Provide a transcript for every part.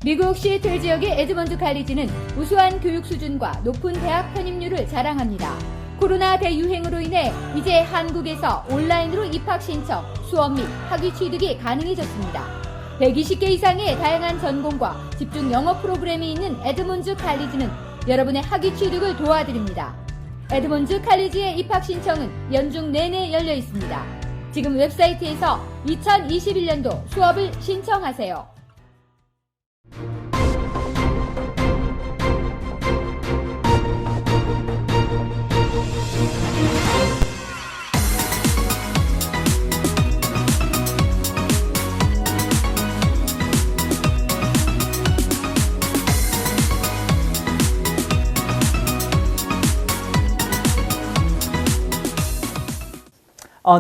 미국 시애틀 지역의 에드먼드 칼리지는 우수한 교육 수준과 높은 대학 편입률을 자랑합니다. 코로나 대유행으로 인해 이제 한국에서 온라인으로 입학 신청, 수업 및 학위 취득이 가능해졌습니다. 120개 이상의 다양한 전공과 집중 영어 프로그램이 있는 에드먼드 칼리지는 여러분의 학위 취득을 도와드립니다. 에드먼드 칼리지의 입학 신청은 연중 내내 열려 있습니다. 지금 웹사이트에서 2021년도 수업을 신청하세요.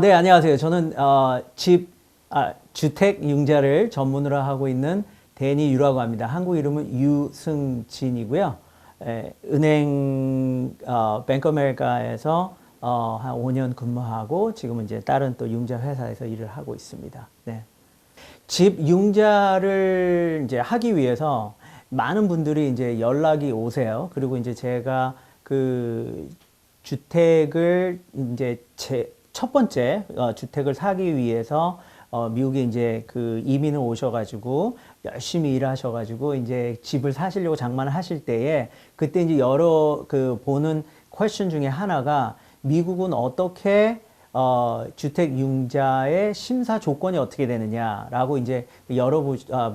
네, 안녕하세요. 저는 주택 융자를 전문으로 하고 있는 데니 유라고 합니다. 한국 이름은 유승진이고요. 은행 뱅크 아메리카에서 한 5년 근무하고 지금은 이제 다른 또 융자 회사에서 일을 하고 있습니다. 네. 집 융자를 이제 하기 위해서 많은 분들이 이제 연락이 오세요. 그리고 이제 제가 그 주택을 이제 첫 번째 주택을 사기 위해서 미국에 이제 그 이민을 오셔가지고 열심히 일하셔가지고 이제 집을 사시려고 장만을 하실 때에 그때 이제 여러 그 보는 퀘스천 중에 하나가 미국은 어떻게 주택 융자의 심사 조건이 어떻게 되느냐라고 이제 여러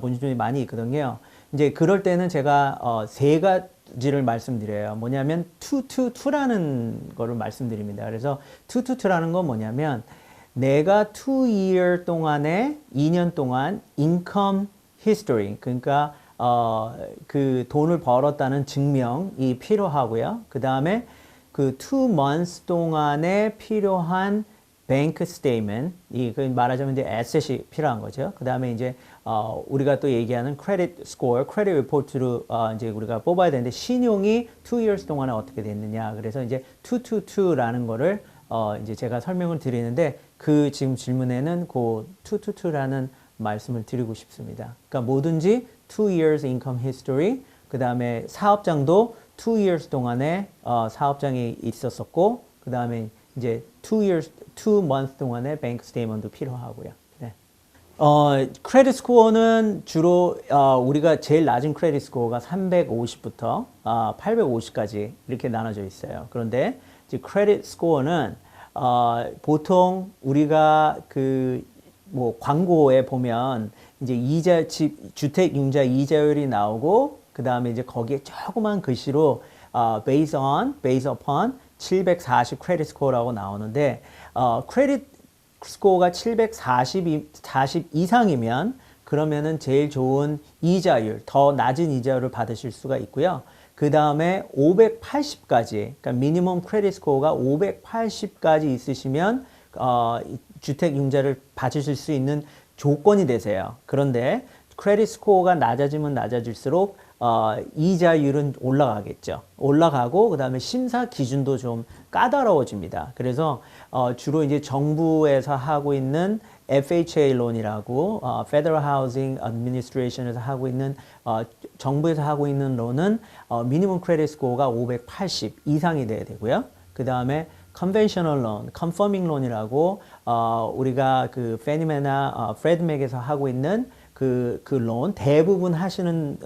분들이 많이 있거든요. 이제 그럴 때는 제가 세 가지를 말씀드려요. 뭐냐면 222라는 거를 말씀드립니다. 그래서 222라는 건 뭐냐면 내가 2year 동안에 2년 동안 income history 그러니까 그 돈을 벌었다는 증명이 필요하고요. 그 다음에 그 2 months 동안에 필요한 bank statement 이 말하자면 이제 asset이 필요한 거죠. 그 다음에 이제 우리가 또 얘기하는 credit score, credit report로 이제 우리가 뽑아야 되는데 신용이 2 years 동안에 어떻게 됐느냐. 그래서 이제 222라는 거를 이제 제가 설명을 드리는데 그 지금 질문에는 그 222라는 말씀을 드리고 싶습니다. 그러니까 뭐든지 2 years income history, 그 다음에 사업장도 2 years 동안에 사업장이 있었었고, 그 다음에 이제 2 months 동안에 bank statement도 필요하고요. 네. 크레딧 스코어는 주로 우리가 제일 낮은 크레딧 스코어가 350부터 850까지 이렇게 나눠져 있어요. 그런데 이제 크레딧 스코어는 보통 우리가 그 뭐 광고에 보면 이제 주택 융자 이자율이 나오고 그 다음에 이제 거기에 조그만 글씨로 based upon 740 크레딧 스코어라고 나오는데 크레딧 스코어가 740 이상이면 그러면은 제일 좋은 이자율, 더 낮은 이자율을 받으실 수가 있고요. 그 다음에 580까지, 그러니까 미니멈 크레딧 스코어가 580까지 있으시면 주택 융자를 받으실 수 있는 조건이 되세요. 그런데 크레딧 스코어가 낮아지면 낮아질수록 이자율은 올라가겠죠. 올라가고 그 다음에 심사 기준도 좀 까다로워집니다. 그래서 주로 이제 정부에서 하고 있는 FHA 론이라고 Federal Housing Administration에서 하고 있는 정부에서 하고 있는 론은 미니멈 크레딧 스코어가 580 이상이 돼야 되고요. 그 다음에 컨벤셔널 론, 컨퍼밍 론이라고 우리가 그 페니메나 프레드맥에서 하고 있는 그 론 대부분 하시는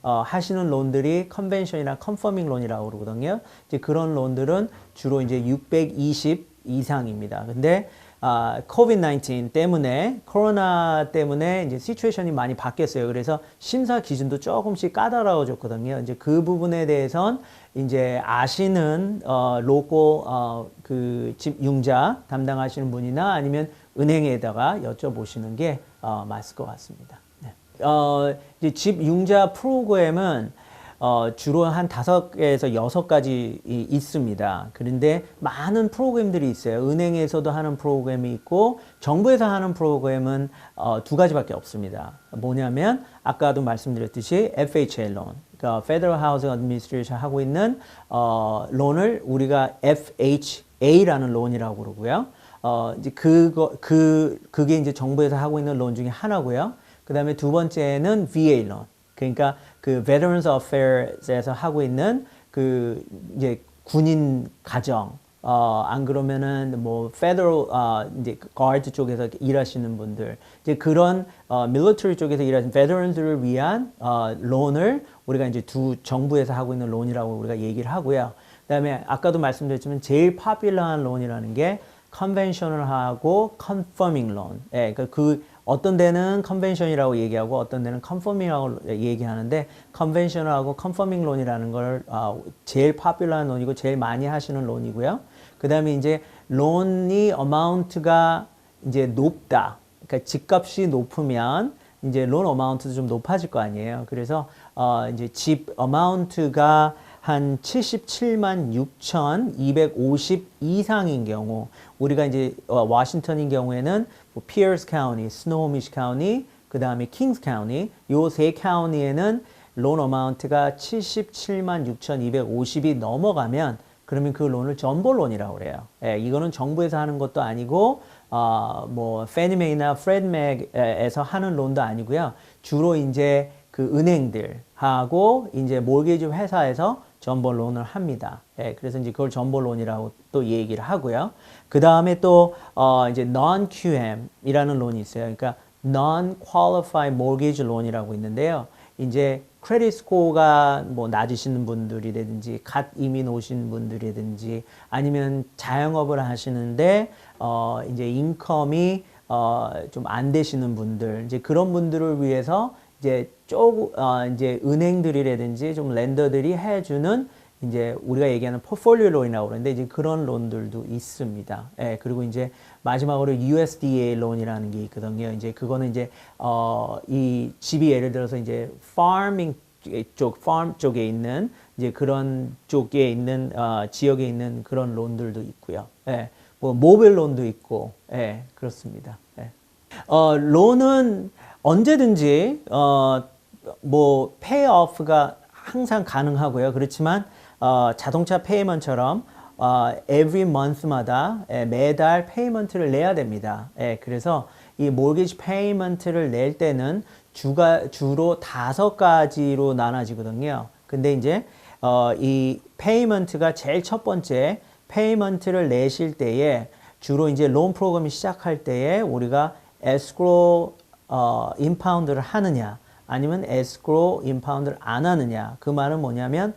하시는 론들이 컨벤션이나 컨퍼밍 론이라고 그러거든요. 이제 그런 론들은 주로 이제 620 이상입니다. 근데 COVID-19 때문에 코로나 때문에 이제 시츄에이션이 많이 바뀌었어요. 그래서 심사 기준도 조금씩 까다로워졌거든요. 이제 그 부분에 대해선 이제 아시는 로컬 그 집 융자 담당하시는 분이나 아니면 은행에다가 여쭤보시는 게 맞을 것 같습니다. 네. 이제 집 융자 프로그램은 주로 한 5개에서 6가지 있습니다. 그런데 많은 프로그램들이 있어요. 은행에서도 하는 프로그램이 있고 정부에서 하는 프로그램은 2가지밖에 없습니다. 뭐냐면 아까도 말씀드렸듯이 FHA 론, 그러니까 Federal Housing Administration 하고 있는 론을 우리가 FHA라는 론이라고 그러고요. 이제 그게 이제 정부에서 하고 있는 론 중에 하나고요. 그 다음에 두 번째는 VA 론. 그러니까 그 Veterans Affairs에서 하고 있는 그 이제 군인 가정, 안 그러면은 뭐 Federal 이제 Guard 쪽에서 일하시는 분들, 이제 그런 military 쪽에서 일하시는 veterans를 위한 론을 우리가 이제 두 정부에서 하고 있는 론이라고 우리가 얘기를 하고요. 그다음에 아까도 말씀드렸지만 제일 파퓰러한 론이라는 게 컨벤셔널하고 컨퍼밍 론. 예, 그러니까 그 어떤 데는 컨벤션이라고 얘기하고 어떤 데는 컨퍼밍이라고 얘기하는데 컨벤셔널하고 컨퍼밍 론이라는 걸 제일 파퓰러한 론이고 제일 많이 하시는 론이고요. 그다음에 이제 론이 어마운트가 이제 높다. 그러니까 집값이 높으면 이제 론 어마운트도 좀 높아질 거 아니에요. 그래서 이제 집 어마운트가 한 77만 6,250 이상인 경우, 우리가 이제 워싱턴인 경우에는 뭐 피어스 카운티, 스노호미시 카운티, 그 다음에 킹스 카운티, 요 세 카운티에는 론 어마운트가 77만 6,250이 넘어가면 그러면 그 론을 전보론이라고 그래요. 예, 이거는 정부에서 하는 것도 아니고 뭐 페니메이나 프레드맥에서 하는 론도 아니고요. 주로 이제 그 은행들하고 이제 몰게지 회사에서 전보론을 합니다. 예, 그래서 이제 그걸 전보론이라고 또 얘기를 하고요. 그 다음에 또 이제 non-QM이라는 론이 있어요. 그러니까 non-qualified mortgage loan이라고 있는데요. 이제 크레딧 스코어가 뭐 낮으시는 분들이라든지 갓 이민 오신 분들이라든지 아니면 자영업을 하시는데 이제 인컴이 좀 안 되시는 분들, 이제 그런 분들을 위해서 이제 이제 은행들이라든지 좀 렌더들이 해주는 이제 우리가 얘기하는 포트폴리오 론이라고 그러는데 이제 그런 론들도 있습니다. 예, 그리고 이제 마지막으로 USDA 론이라는 게 있거든요. 이제 그거는 이제 이 집이 예를 들어서 이제 farm 쪽에 있는 이제 그런 쪽에 있는 지역에 있는 그런 론들도 있고요. 예, 뭐 모빌 론도 있고, 예, 그렇습니다. 예. 론은 언제든지 뭐 페이오프가 항상 가능하고요. 그렇지만 자동차 페이먼트처럼 every month마다 매달 페이먼트를 내야 됩니다. 그래서 이 mortgage 페이먼트를 낼 때는 주로 5가지로 나눠지거든요. 근데 이제 이 페이먼트가 제일 첫 번째 페이먼트를 내실 때에 주로 이제 론 프로그램이 시작할 때에 우리가 escrow 임파운드를 하느냐 아니면 escrow 임파운드를 안 하느냐. 그 말은 뭐냐면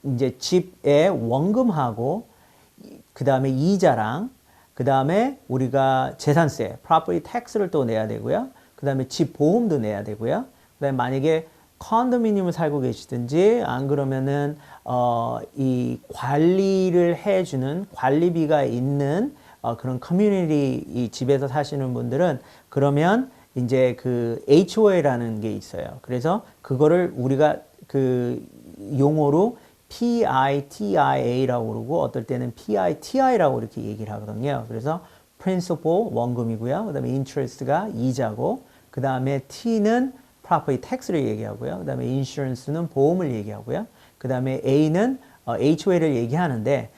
이제 집에 원금하고 그 다음에 이자랑 그 다음에 우리가 재산세, property tax를 또 내야 되고요. 그 다음에 집 보험도 내야 되고요. 그 다음에 만약에 컨도미니엄을 살고 계시든지 안 그러면은 이 관리를 해주는 관리비가 있는 그런 커뮤니티 이 집에서 사시는 분들은 그러면 이제 그 HOA라는 게 있어요. 그래서 그거를 우리가 그 용어로 PITIA라고 그러고 어떨 때는 PITI라고 이렇게 얘기를 하거든요. 그래서 principal 원금이고요. 그다음에 interest가 이자고 그다음에 T는 property tax를 얘기하고요. 그다음에 insurance는 보험을 얘기하고요. 그다음에 A는 HOA를 얘기하는데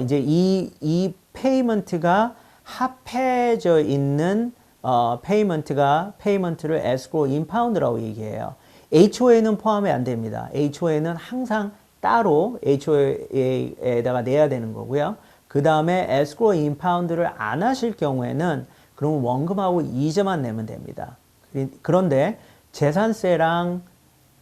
이제 이 페이먼트가 합해져 있는 페이먼트를 escrow impound라고 얘기해요. HOA는 포함이 안 됩니다. HOA는 항상 따로 HOA에다가 내야 되는 거고요. 그 다음에 escrow impound를 안 하실 경우에는 그러면 원금하고 이자만 내면 됩니다. 그런데 재산세랑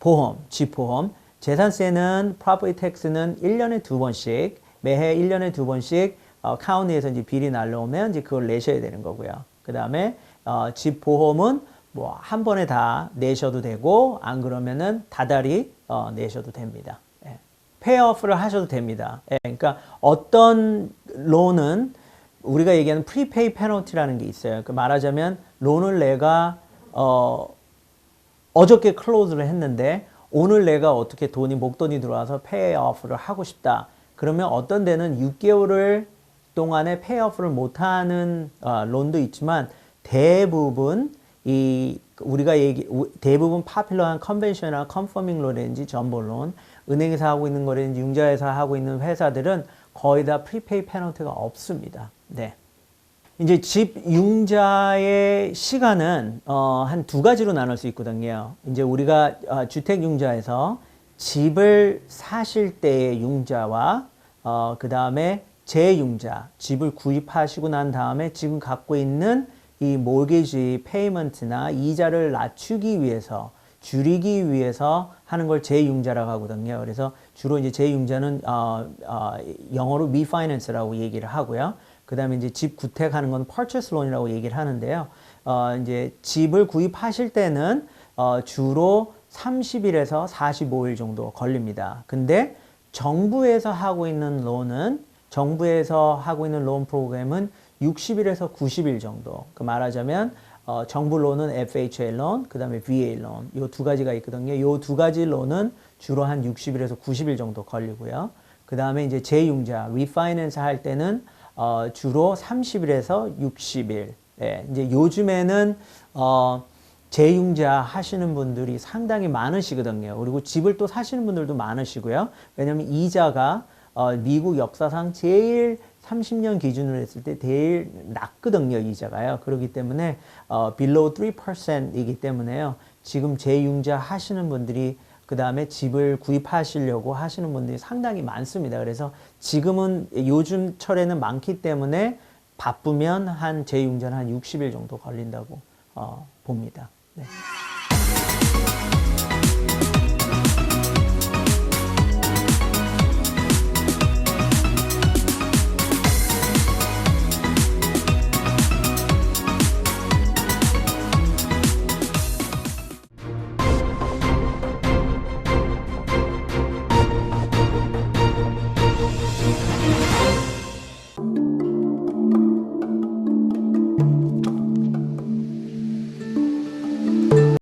보험, 집보험, 재산세는 property tax는 1년에 2번씩 매해 1년에 2번씩 카운티에서 이제 비리 날라오면 이제 그걸 내셔야 되는 거고요. 그 다음에 집 보험은 뭐 한 번에 다 내셔도 되고 안 그러면은 다달이 내셔도 됩니다. 예. 페이오프를 하셔도 됩니다. 예. 그러니까 어떤 론은 우리가 얘기하는 프리페이 페널티라는 게 있어요. 그 말하자면 론을 내가 어저께 클로즈를 했는데 오늘 내가 어떻게 목돈이 들어와서 페이오프를 하고 싶다. 그러면 어떤 데는 6개월을 동안에 페이오프를 못하는 론도 있지만 대부분 대부분 파퓰러한 컨벤셔널 컨퍼밍 론이든지 전보론 은행에서 하고 있는 거라든지 융자에서 하고 있는 회사들은 거의 다 프리페이 페널티가 없습니다. 네. 이제 집융자의 시간은 한 두 가지로 나눌 수 있거든요. 이제 우리가 주택융자에서 집을 사실 때의 융자와 그 다음에 재융자, 집을 구입하시고 난 다음에 지금 갖고 있는 이 모기지 페이먼트나 이자를 낮추기 위해서 줄이기 위해서 하는 걸 재융자라고 하거든요. 그래서 주로 이제 재융자는 영어로 refinance라고 얘기를 하고요. 그 다음에 이제 집 구택하는 건 purchase loan이라고 얘기를 하는데요. 이제 집을 구입하실 때는 주로 30일에서 45일 정도 걸립니다. 근데 정부에서 하고 있는 론 프로그램은 60일에서 90일 정도. 그 말하자면 정부 론은 FHA 론, 그 다음에 VA 론, 요 두 가지가 있거든요. 요 두 가지 론은 주로 한 60일에서 90일 정도 걸리고요. 그 다음에 이제 재융자, refinance 할 때는 주로 30일에서 60일. 예, 이제 요즘에는 재융자 하시는 분들이 상당히 많으시거든요. 그리고 집을 또 사시는 분들도 많으시고요. 왜냐하면 이자가 미국 역사상 제일 30년 기준으로 했을 때 제일 낮거든요, 이자가요. 그렇기 때문에 below 3%이기 때문에요. 지금 재융자 하시는 분들이 그 다음에 집을 구입하시려고 하시는 분들이 상당히 많습니다. 그래서 지금은 요즘 철에는 많기 때문에 바쁘면 한 재융자는 한 60일 정도 걸린다고 봅니다. 네.